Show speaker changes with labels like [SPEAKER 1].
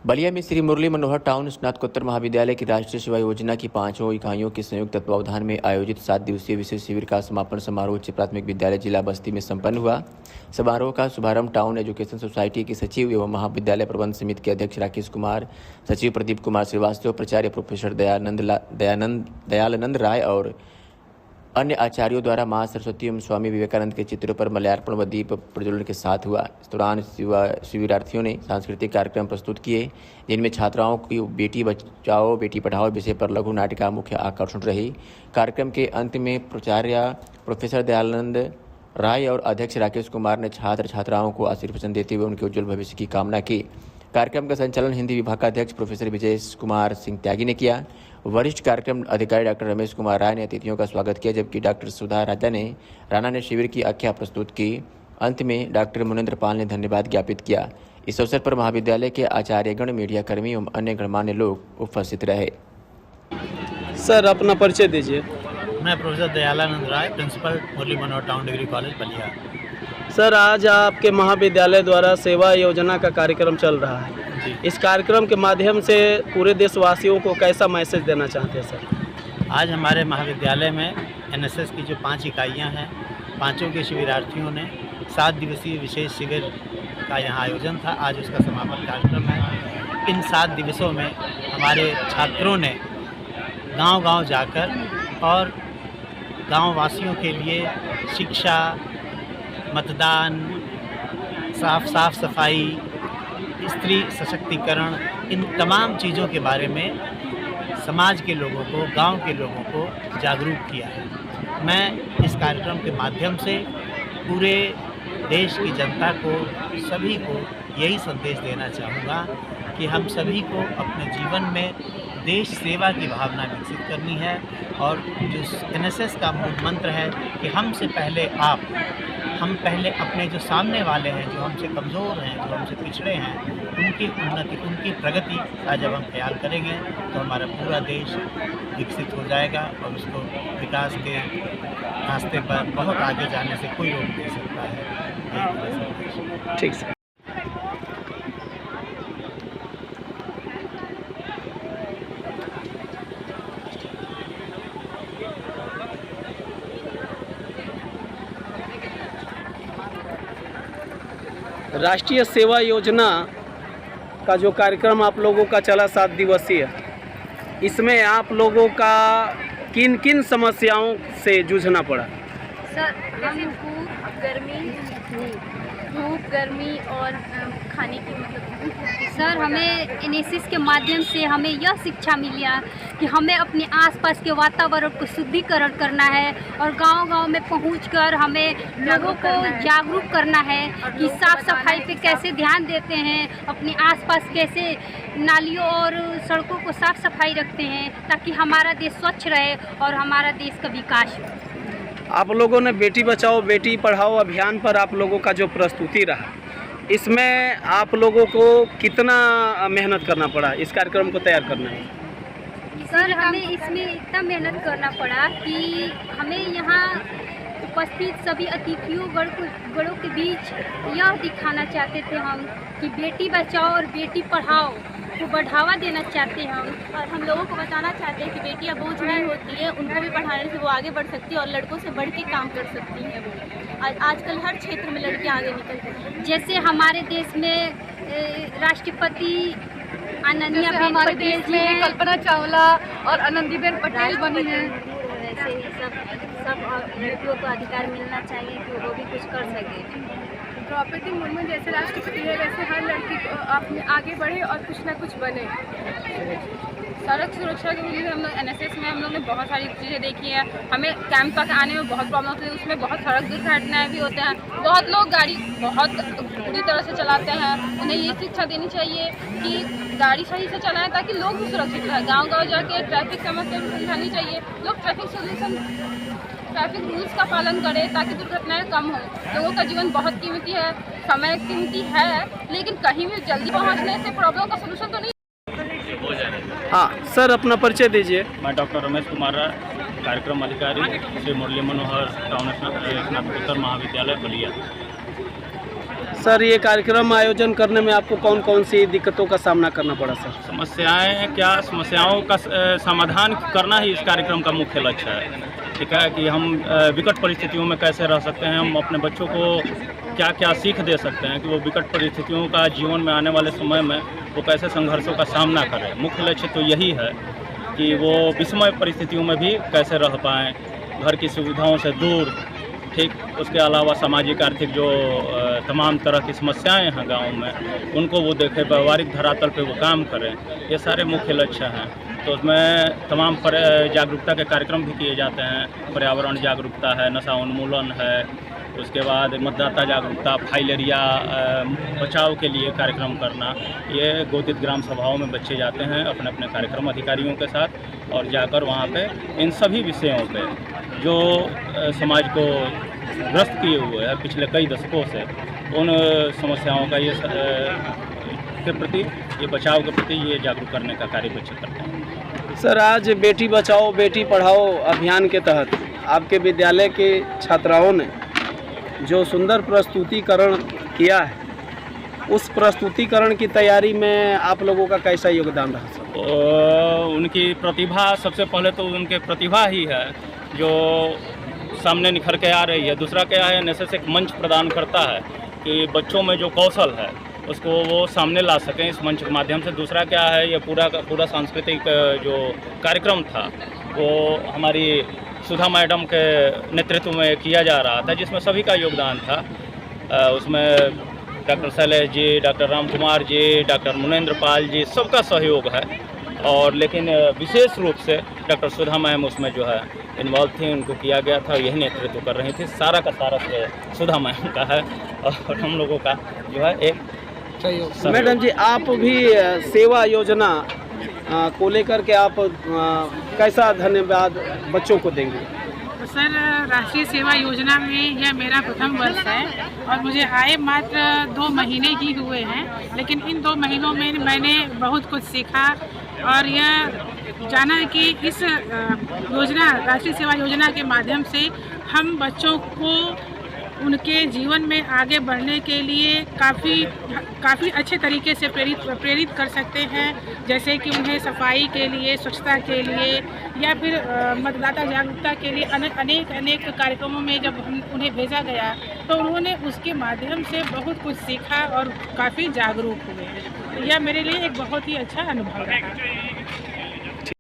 [SPEAKER 1] बलिया में श्री मुरली मनोहर टाउन स्नातकोत्तर महाविद्यालय की राष्ट्रीय सेवा योजना की 5 इकाइयों के संयुक्त तत्वावधान में आयोजित 7 दिवसीय विशेष शिविर का समापन समारोह उच्च प्राथमिक विद्यालय जिला बस्ती में संपन्न हुआ। समारोह का शुभारंभ टाउन एजुकेशन सोसाइटी के सचिव एवं महाविद्यालय प्रबंध समिति के अध्यक्ष राकेश कुमार, सचिव प्रदीप कुमार श्रीवास्तव, प्राचार्य प्रोफेसर दयालानंद राय और अन्य आचार्यों द्वारा मां सरस्वती एवं स्वामी विवेकानंद के चित्रों पर माल्यार्पण व दीप प्रज्वलन के साथ हुआ। इस दौरान शिविरार्थियों ने सांस्कृतिक कार्यक्रम प्रस्तुत किए, जिनमें छात्राओं की बेटी बचाओ बेटी पढ़ाओ विषय पर लघु नाटिका मुख्य आकर्षण रही। कार्यक्रम के अंत में प्राचार्य प्रोफेसर दयालानंद राय और अध्यक्ष राकेश कुमार ने छात्र छात्राओं को आशीर्वचन देते हुए उनके उज्जवल भविष्य की कामना की। कार्यक्रम का संचालन हिंदी विभाग का अध्यक्ष प्रोफेसर विजय कुमार सिंह त्यागी ने किया। वरिष्ठ कार्यक्रम अधिकारी डॉक्टर रमेश कुमार राय ने अतिथियों का स्वागत किया, जबकि डॉक्टर सुधा राणा ने शिविर की आख्या प्रस्तुत की। अंत में डॉक्टर मुनेंद्र पाल ने धन्यवाद ज्ञापित किया। इस अवसर पर महाविद्यालय के आचार्यगण, मीडियाकर्मी एवं अन्य गणमान्य लोग उपस्थित रहे।
[SPEAKER 2] सर, अपना परिचय दीजिए।
[SPEAKER 3] मैं professor Dayalanand Rai, principal Murli Manohar town degree college Ballia.
[SPEAKER 2] Sir, आज आपके महाविद्यालय द्वारा सेवा योजना का कार्यक्रम चल रहा है। इस कार्यक्रम के माध्यम से पूरे देशवासियों को कैसा मैसेज देना चाहते हैं सर?
[SPEAKER 3] आज हमारे महाविद्यालय में एनएसएस की जो 5 इकाइयां हैं, पांचों के शिविरार्थियों ने 7 दिवसीय विशेष शिविर का यहाँ आयोजन था। आज उसका समापन कार्यक्रम है। इन 7 दिवसों में हमारे छात्रों ने गांव-गांव जाकर और गांव वासियों के लिए शिक्षा, मतदान, साफ सफाई, स्त्री सशक्तिकरण, इन तमाम चीज़ों के बारे में समाज के लोगों को, गांव के लोगों को जागरूक किया है। मैं इस कार्यक्रम के माध्यम से पूरे देश की जनता को, सभी को यही संदेश देना चाहूँगा कि हम सभी को अपने जीवन में देश सेवा की भावना विकसित करनी है। और जो एनएसएस का मूल मंत्र है कि हमसे पहले आप, हम पहले अपने जो सामने वाले हैं, जो हमसे कमज़ोर हैं, जो हमसे पिछड़े हैं, उनकी उन्नति, उनकी प्रगति का जब हम ख्याल करेंगे तो हमारा पूरा देश विकसित हो जाएगा और उसको विकास के रास्ते पर बहुत आगे जाने से कोई रोक नहीं सकता है।
[SPEAKER 2] ठीक सर। राष्ट्रीय सेवा योजना का जो कार्यक्रम आप लोगों का चला 7 दिवसीय, इसमें आप लोगों का किन किन समस्याओं से जूझना पड़ा?
[SPEAKER 4] सर, हम धूप गर्मी और खाने की सर, हमें एनएसएस के माध्यम से हमें यह शिक्षा मिली कि हमें अपने आसपास के वातावरण को शुद्धिकरण करना है और गांव-गांव में पहुंचकर हमें लोगों को जागरूक करना है कि साफ सफाई पे कैसे ध्यान देते हैं, अपने आसपास कैसे नालियों और सड़कों को साफ सफाई रखते हैं ताकि हमारा देश स्वच्छ रहे और हमारा देश का विकास हो।
[SPEAKER 2] आप लोगों ने बेटी बचाओ बेटी पढ़ाओ अभियान पर आप लोगों का जो प्रस्तुति रहा, इसमें आप लोगों को कितना मेहनत करना पड़ा इस कार्यक्रम को तैयार करने में?
[SPEAKER 4] सर, हमें इसमें इतना मेहनत करना पड़ा कि हमें यहाँ उपस्थित सभी अतिथियों गणों के बीच यह दिखाना चाहते थे हम कि बेटी बचाओ और बेटी पढ़ाओ को बढ़ावा देना चाहते हैं हम, और हम लोगों को बताना चाहते हैं कि बेटियां बोझ नहीं होती है, उनको भी पढ़ाने से वो आगे बढ़ सकती है और लड़कों से बढ़ के काम कर सकती हैं। वो आजकल हर क्षेत्र में लड़कियां आगे निकलती हैं। जैसे हमारे देश में राष्ट्रपति आनंदीबेन पटेल जी हैं,
[SPEAKER 5] कल्पना चावला और आनंदीबेन पटेल बनी हैं।
[SPEAKER 4] वैसे ही सब लड़कियों को अधिकार मिलना चाहिए कि वो भी कुछ कर सके।
[SPEAKER 5] द्रौपदी मुर्मू जैसे राष्ट्रपति है, वैसे हर लड़की अपने आगे बढ़े और कुछ ना कुछ बने।
[SPEAKER 6] सड़क सुरक्षा के लिए हम लोग एनएसएस में हम लोग ने बहुत सारी चीज़ें देखी है। हमें कैंप तक आने में बहुत प्रॉब्लम होती है, उसमें बहुत सड़क दुर्घटनाएं भी होते हैं। बहुत लोग गाड़ी बहुत बुरी तरह से चलाते हैं। उन्हें ये शिक्षा देनी चाहिए कि गाड़ी सही से चलाएं ताकि लोग भी सुरक्षित रहें। गाँव-गाँव जाके ट्रैफिक समस्या भी समझानी चाहिए। लोग ट्रैफिक रूल्स का पालन करें ताकि दुर्घटनाएं कम हो। लोगों का जीवन बहुत कीमती है, समय कीमती है, लेकिन कहीं भी जल्दी पहुंचने से प्रॉब्लम का सलूशन तो नहीं।
[SPEAKER 2] हाँ सर, अपना परिचय दीजिए।
[SPEAKER 7] मैं डॉक्टर रमेश कुमार राय, कार्यक्रम अधिकारी श्री मुरली मनोहर टाउन स्नातकोत्तर महाविद्यालय बलिया।
[SPEAKER 2] सर ये कार्यक्रम आयोजन करने में आपको कौन कौन सी दिक्कतों का सामना करना पड़ा सर?
[SPEAKER 7] समस्याएं क्या, समस्याओं का समाधान करना ही इस कार्यक्रम का मुख्य लक्ष्य है। ठीक है कि हम विकट परिस्थितियों में कैसे रह सकते हैं, हम अपने बच्चों को क्या क्या सीख दे सकते हैं कि वो विकट परिस्थितियों का जीवन में आने वाले समय में वो कैसे संघर्षों का सामना करें। मुख्य लक्ष्य तो यही है कि वो विषमय परिस्थितियों में भी कैसे रह पाएँ, घर की सुविधाओं से दूर। ठीक, उसके अलावा सामाजिक आर्थिक जो तमाम तरह की समस्याएं हैं गाँव में, उनको वो देखें, व्यवहारिक धरातल पे वो काम करें। ये सारे मुख्य लक्ष्य हैं। तो उसमें तमाम जागरूकता के कार्यक्रम भी किए जाते हैं। पर्यावरण जागरूकता है, नशा उन्मूलन है, उसके बाद मतदाता जागरूकता, फाइलेरिया बचाव के लिए कार्यक्रम करना। ये गोदित ग्राम सभाओं में बच्चे जाते हैं अपने अपने कार्यक्रम अधिकारियों के साथ और जाकर वहाँ पे इन सभी विषयों पे जो समाज को ग्रस्त किए हुए हैं पिछले कई दशकों से, उन समस्याओं का के प्रति, ये बचाव के प्रति ये जागरूक करने का कार्य बच्चे करते हैं।
[SPEAKER 2] सर आज बेटी बचाओ बेटी पढ़ाओ अभियान के तहत आपके विद्यालय के छात्राओं ने जो सुंदर प्रस्तुतिकरण किया है, उस प्रस्तुतिकरण की तैयारी में आप लोगों का कैसा योगदान रहा सर?
[SPEAKER 7] उनकी प्रतिभा, सबसे पहले तो उनके प्रतिभा ही है जो सामने निखर के आ रही है। दूसरा क्या है, एनएसएस एक मंच प्रदान करता है कि बच्चों में जो कौशल है उसको वो सामने ला सकें इस मंच के माध्यम से। दूसरा क्या है, ये पूरा सांस्कृतिक जो कार्यक्रम था वो हमारी सुधा मैडम के नेतृत्व में किया जा रहा था, जिसमें सभी का योगदान था। उसमें doctor Shailesh ji, doctor Ram Kumar ji, doctor Munendra Pal ji, सबका सहयोग है। और लेकिन विशेष रूप से डॉक्टर सुधा मैम उसमें जो है इन्वॉल्व थी, उनको किया गया था, यही नेतृत्व कर रही थी। सारा का सारा सुधा मैम का है और हम लोगों का जो है एक सहयोग।
[SPEAKER 2] मैडम जी आप भी सेवा योजना को लेकर के आप कैसा धन्यवाद बच्चों को देंगे?
[SPEAKER 8] सर राष्ट्रीय सेवा योजना में यह मेरा प्रथम वर्ष है और मुझे आए मात्र 2 महीने ही हुए हैं, लेकिन इन 2 महीनों में मैंने बहुत कुछ सीखा और यह जाना कि इस योजना, राष्ट्रीय सेवा योजना के माध्यम से हम बच्चों को उनके जीवन में आगे बढ़ने के लिए काफ़ी अच्छे तरीके से प्रेरित कर सकते हैं। जैसे कि उन्हें सफाई के लिए, स्वच्छता के लिए या फिर मतदाता जागरूकता के लिए अनेक कार्यक्रमों में जब उन्हें भेजा गया तो उन्होंने उसके माध्यम से बहुत कुछ सीखा और काफ़ी जागरूक हुए। यह मेरे लिए एक बहुत ही अच्छा अनुभव रहा।